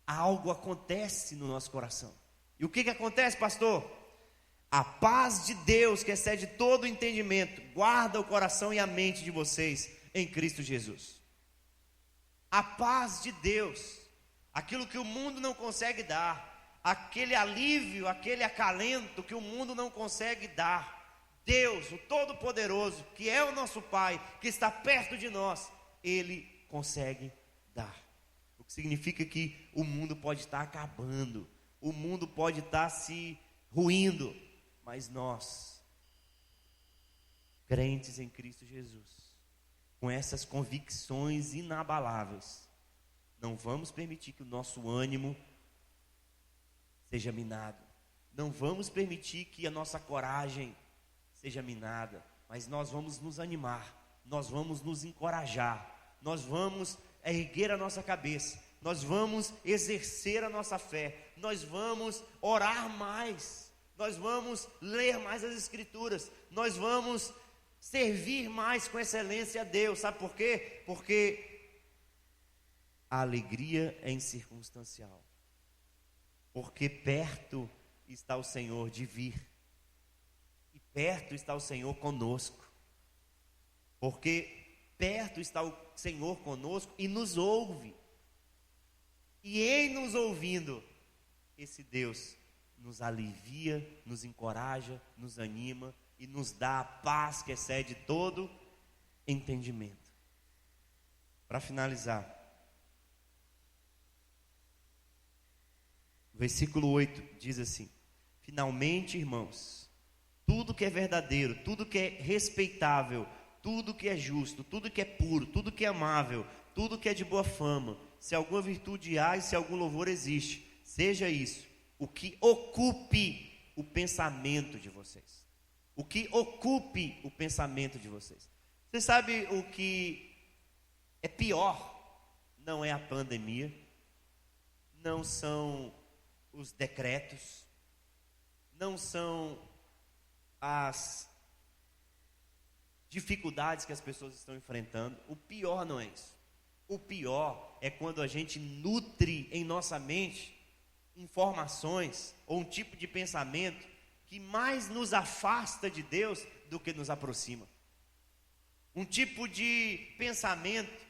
algo acontece no nosso coração. E o que acontece, pastor? A paz de Deus, que excede todo o entendimento, guarda o coração e a mente de vocês em Cristo Jesus. A paz de Deus, aquilo que o mundo não consegue dar, aquele alívio, aquele acalento que o mundo não consegue dar, Deus, o Todo-Poderoso, que é o nosso Pai, que está perto de nós, Ele consegue dar. O que significa que o mundo pode estar acabando, o mundo pode estar se ruindo, mas nós, crentes em Cristo Jesus, com essas convicções inabaláveis, não vamos permitir que o nosso ânimo seja minado, não vamos permitir que a nossa coragem seja minada, mas nós vamos nos animar, nós vamos nos encorajar, nós vamos erguer a nossa cabeça, nós vamos exercer a nossa fé, nós vamos orar mais, nós vamos ler mais as Escrituras, nós vamos servir mais com excelência a Deus. Sabe por quê? Porque a alegria é incircunstancial, porque perto está o Senhor de vir, e perto está o Senhor conosco. Porque perto está o Senhor conosco e nos ouve. E em nos ouvindo, esse Deus nos alivia, nos encoraja, nos anima e nos dá a paz que excede todo entendimento. Para finalizar, o versículo 8 diz assim: finalmente, irmãos, tudo que é verdadeiro, tudo que é respeitável, tudo que é justo, tudo que é puro, tudo que é amável, tudo que é de boa fama, se alguma virtude há e se algum louvor existe, seja isso o que ocupe o pensamento de vocês. O que ocupe o pensamento de vocês. Você sabe o que é pior? Não é a pandemia, não são os decretos, não são as dificuldades que as pessoas estão enfrentando. O pior não é isso. O pior é quando a gente nutre em nossa mente informações ou um tipo de pensamento que mais nos afasta de Deus do que nos aproxima. Um tipo de pensamento,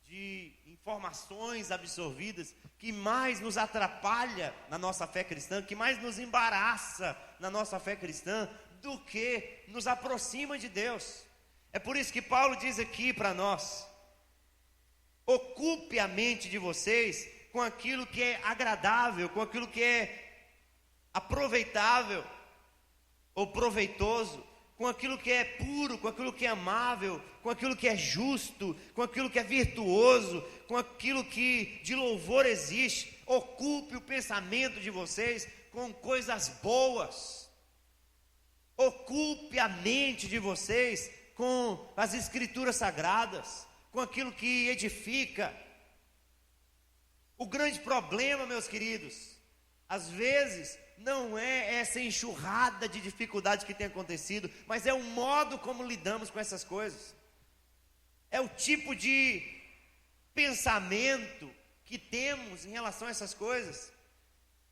de informações absorvidas que mais nos atrapalha na nossa fé cristã, que mais nos embaraça na nossa fé cristã do que nos aproxima de Deus. É por isso que Paulo diz aqui para nós: ocupe a mente de vocês com aquilo que é agradável, com aquilo que é aproveitável ou proveitoso, com aquilo que é puro, com aquilo que é amável, com aquilo que é justo, com aquilo que é virtuoso, com aquilo que de louvor existe. Ocupe o pensamento de vocês com coisas boas. Ocupe a mente de vocês com as escrituras sagradas, com aquilo que edifica. O grande problema, meus queridos, às vezes não é essa enxurrada de dificuldades que tem acontecido, mas é o modo como lidamos com essas coisas. É o tipo de pensamento que temos em relação a essas coisas.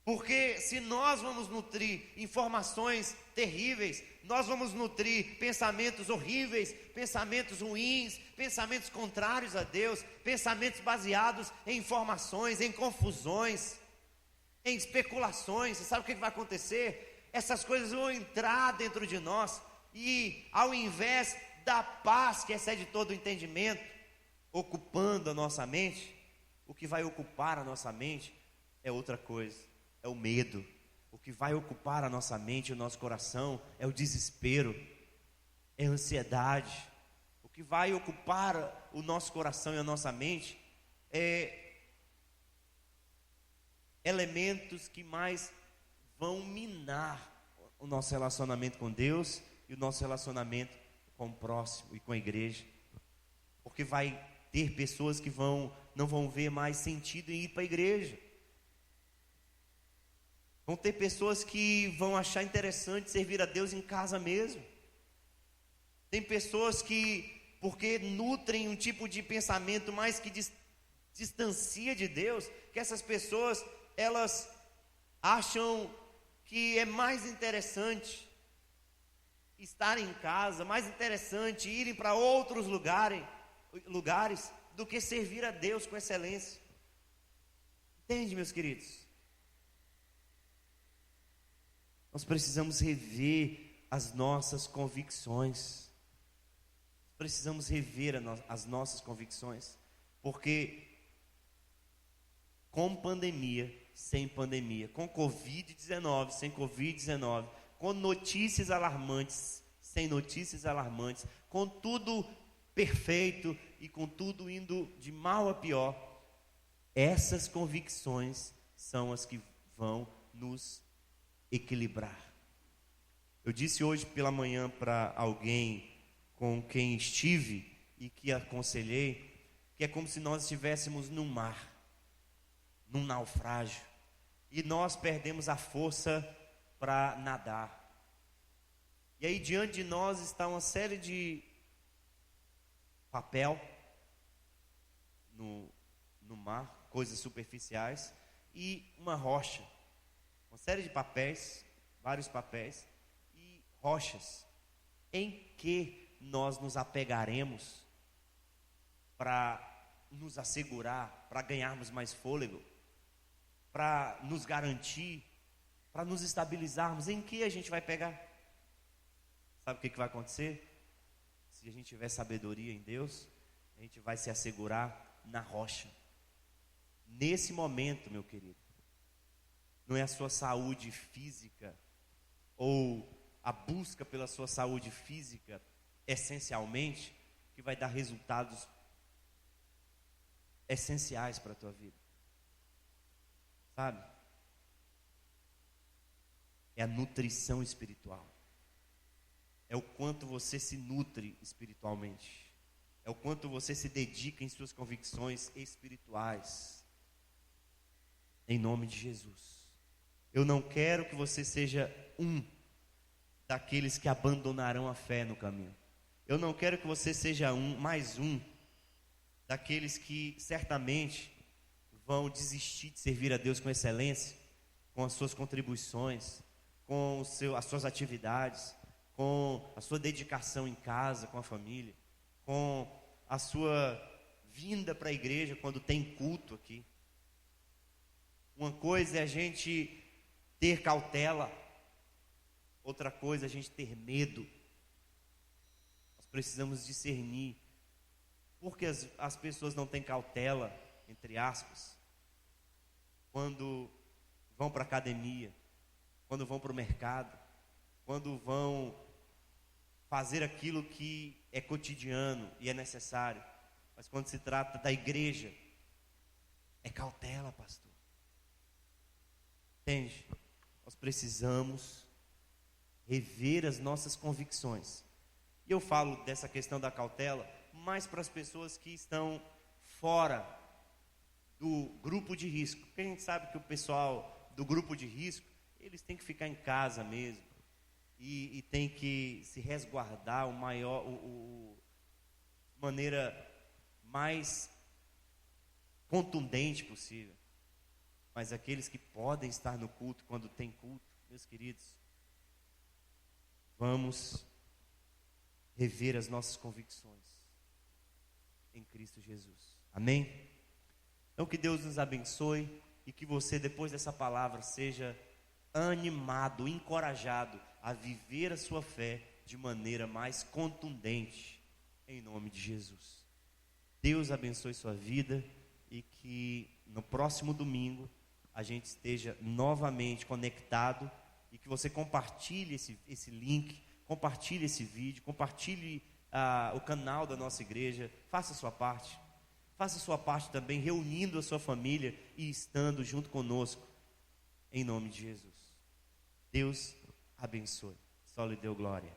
Porque se nós vamos nutrir informações terríveis, nós vamos nutrir pensamentos horríveis, pensamentos ruins, pensamentos contrários a Deus, pensamentos baseados em informações, em confusões, em especulações. Você sabe o que vai acontecer? Essas coisas vão entrar dentro de nós e, ao invés da paz que excede todo o entendimento, ocupando a nossa mente, o que vai ocupar a nossa mente é outra coisa, é o medo. O que vai ocupar a nossa mente e o nosso coração é o desespero, é a ansiedade. O que vai ocupar o nosso coração e a nossa mente é elementos que mais vão minar o nosso relacionamento com Deus e o nosso relacionamento com o próximo e com a igreja. Porque vai ter pessoas que não vão ver mais sentido em ir para a igreja. Vão ter pessoas que vão achar interessante servir a Deus em casa mesmo. Tem pessoas que, porque nutrem um tipo de pensamento mais que distancia de Deus, que essas pessoas, elas acham que é mais interessante estar em casa, mais interessante irem para outros lugares do que servir a Deus com excelência. Entende, meus queridos? Nós precisamos rever as nossas convicções. Precisamos rever as nossas convicções, porque com pandemia, sem pandemia, com Covid-19, sem Covid-19, com notícias alarmantes, sem notícias alarmantes, com tudo perfeito e com tudo indo de mal a pior, essas convicções são as que vão nos equilibrar. Eu disse hoje pela manhã para alguém com quem estive e que aconselhei, que é como se nós estivéssemos no mar, num naufrágio, e nós perdemos a força para nadar. E aí diante de nós está uma série de papel no mar, coisas superficiais, e uma rocha. Uma série de papéis, vários papéis, e rochas, em que nós nos apegaremos para nos assegurar, para ganharmos mais fôlego, para nos garantir, para nos estabilizarmos? Em que a gente vai pegar? Sabe o que vai acontecer? Se a gente tiver sabedoria em Deus, a gente vai se assegurar na rocha. Nesse momento, meu querido, não é a sua saúde física ou a busca pela sua saúde física, essencialmente, que vai dar resultados essenciais para a tua vida. Sabe? É a nutrição espiritual. É o quanto você se nutre espiritualmente. É o quanto você se dedica em suas convicções espirituais. Em nome de Jesus. Eu não quero que você seja um daqueles que abandonarão a fé no caminho. Eu não quero que você seja mais um daqueles que certamente vão desistir de servir a Deus com excelência, com as suas contribuições, com as suas atividades, com a sua dedicação em casa, com a família, com a sua vinda para a igreja quando tem culto aqui. Uma coisa é a gente ter cautela, outra coisa é a gente ter medo. Nós precisamos discernir. Porque as pessoas não têm cautela, entre aspas, quando vão para a academia, quando vão para o mercado, quando vão fazer aquilo que é cotidiano e é necessário. Mas quando se trata da igreja, é cautela, pastor. Entende? Nós precisamos rever as nossas convicções. E eu falo dessa questão da cautela mais para as pessoas que estão fora do grupo de risco. Porque a gente sabe que o pessoal do grupo de risco, eles têm que ficar em casa mesmo. E tem que se resguardar maneira mais contundente possível. Mas aqueles que podem estar no culto, quando tem culto, meus queridos, vamos rever as nossas convicções em Cristo Jesus. Amém? Então que Deus nos abençoe e que você, depois dessa palavra, seja animado, encorajado a viver a sua fé de maneira mais contundente, em nome de Jesus. Deus abençoe sua vida e que no próximo domingo a gente esteja novamente conectado e que você compartilhe esse link, compartilhe esse vídeo, compartilhe o canal da nossa igreja, faça a sua parte. Faça a sua parte também, reunindo a sua família e estando junto conosco, em nome de Jesus. Deus abençoe. Só lhe deu glória.